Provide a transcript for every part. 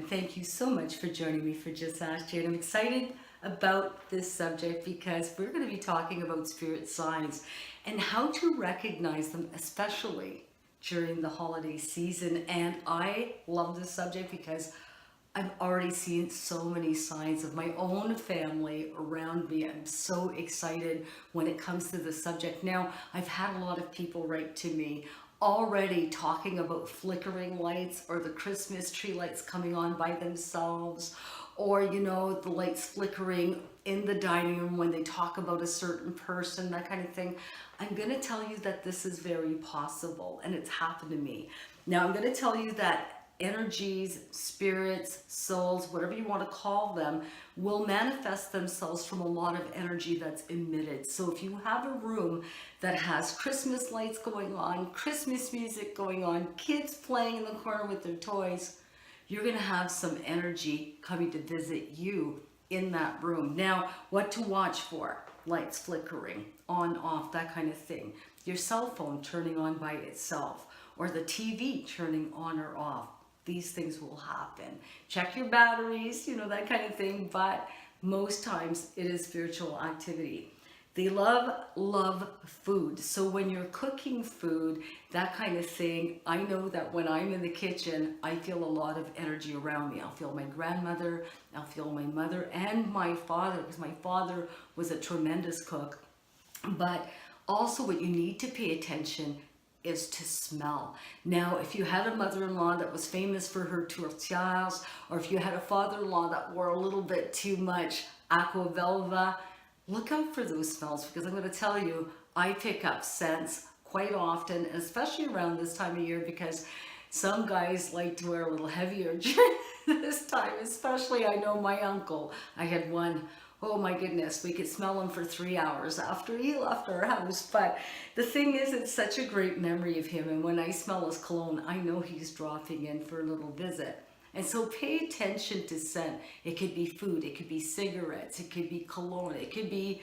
and thank you so much for joining me for Just Ask Jade. I'm excited about this subject because we're going to be talking about spirit signs and how to recognize them, especially during the holiday season. And I love this subject because I've already seen so many signs of my own family around me. I'm so excited when it comes to the subject. Now, I've had a lot of people write to me already talking about flickering lights or the Christmas tree lights coming on by themselves, or the lights flickering in the dining room when they talk about a certain person, that kind of thing. I'm going to tell you that this is very possible and it's happened to me. Now, I'm going to tell you that energies, spirits, souls, whatever you want to call them, will manifest themselves from a lot of energy that's emitted. So if you have a room that has Christmas lights going on, Christmas music going on, kids playing in the corner with their toys, you're going to have some energy coming to visit you in that room. Now, what to watch for? Lights flickering, on, off, that kind of thing. Your cell phone turning on by itself, or the TV turning on or off. These things will happen. Check your batteries, that kind of thing, but most times it is spiritual activity. They love food. So when you're cooking food, that kind of thing, I know that when I'm in the kitchen, I feel a lot of energy around me. I'll feel my grandmother, I'll feel my mother and my father, because my father was a tremendous cook. But also what you need to pay attention is to smell. Now, if you had a mother-in-law that was famous for her tortillas, or if you had a father-in-law that wore a little bit too much aqua velva, look out for those smells, because I'm going to tell you, I pick up scents quite often, especially around this time of year, because some guys like to wear a little heavier during this time, especially I know my uncle. I had one. Oh my goodness, we could smell him for 3 hours after he left our house. But the thing is, it's such a great memory of him. And when I smell his cologne, I know he's dropping in for a little visit. And so pay attention to scent. It could be food, it could be cigarettes, it could be cologne, it could be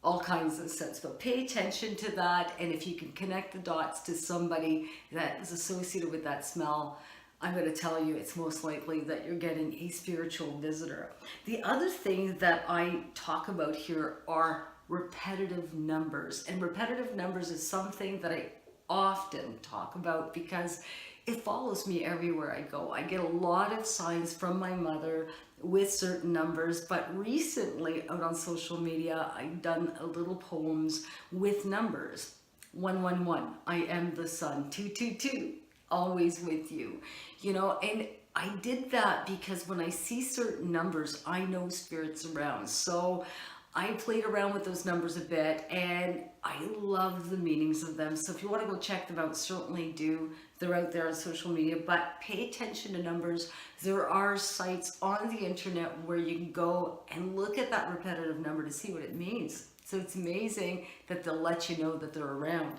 all kinds of scents. But pay attention to that. And if you can connect the dots to somebody that is associated with that smell, I'm going to tell you it's most likely that you're getting a spiritual visitor. The other thing that I talk about here are repetitive numbers. And repetitive numbers is something that I often talk about because it follows me everywhere I go. I get a lot of signs from my mother with certain numbers, but recently out on social media, I've done a little poems with numbers. 111, I am the sun. 222, always with you. And I did that because when I see certain numbers, I know spirits around. So I played around with those numbers a bit and I love the meanings of them. So if you want to go check them out, certainly do. They're out there on social media, but pay attention to numbers. There are sites on the internet where you can go and look at that repetitive number to see what it means. So it's amazing that they'll let you know that they're around.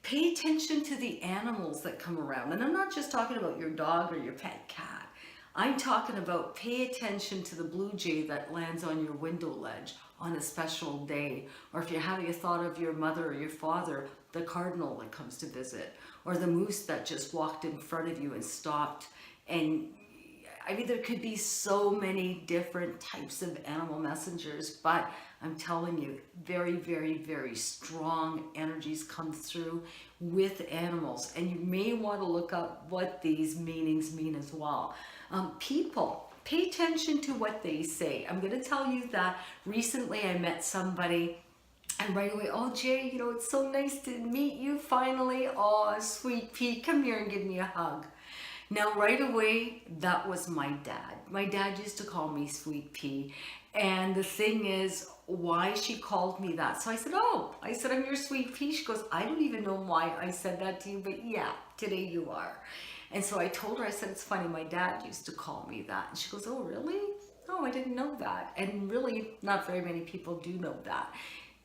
Pay attention to the animals that come around. And I'm not just talking about your dog or your pet cat. I'm talking about pay attention to the blue jay that lands on your window ledge on a special day. Or if you're having a thought of your mother or your father, the cardinal that comes to visit. Or the moose that just walked in front of you and stopped. And I mean, there could be so many different types of animal messengers, but I'm telling you, very, very, very strong energies come through with animals. And you may want to look up what these meanings mean as well. People, pay attention to what they say. I'm going to tell you that recently I met somebody and right away, oh Jay, it's so nice to meet you finally. Oh, sweet pea, come here and give me a hug. Now, right away, that was my dad. My dad used to call me Sweet Pea. And the thing is, why she called me that. So I said, I'm your Sweet Pea. She goes, I don't even know why I said that to you, but yeah, today you are. And so I told her, I said, it's funny, my dad used to call me that. And she goes, oh, really? Oh, I didn't know that. And really, not very many people do know that.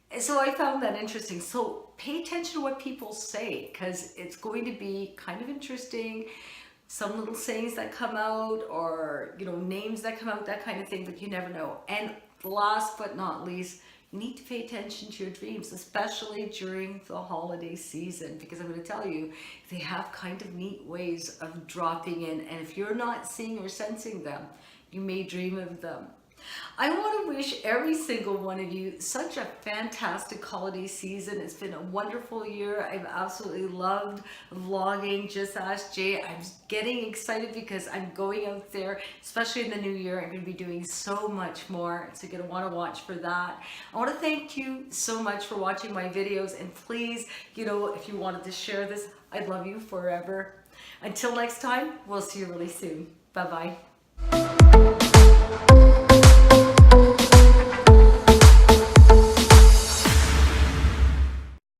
And so I found that interesting. So pay attention to what people say, because it's going to be kind of interesting. Some little sayings that come out, or names that come out, that kind of thing, but you never know. And last but not least, you need to pay attention to your dreams, especially during the holiday season, because I'm going to tell you, they have kind of neat ways of dropping in, and if you're not seeing or sensing them, you may dream of them. I want to wish every single one of you such a fantastic holiday season. It's been a wonderful year. I've absolutely loved vlogging Just Ask Jay. I'm getting excited because I'm going out there, especially in the new year. I'm going to be doing so much more, so you're going to want to watch for that. I want to thank you so much for watching my videos, and please, if you wanted to share this, I'd love you forever. Until next time, we'll see you really soon. Bye-bye.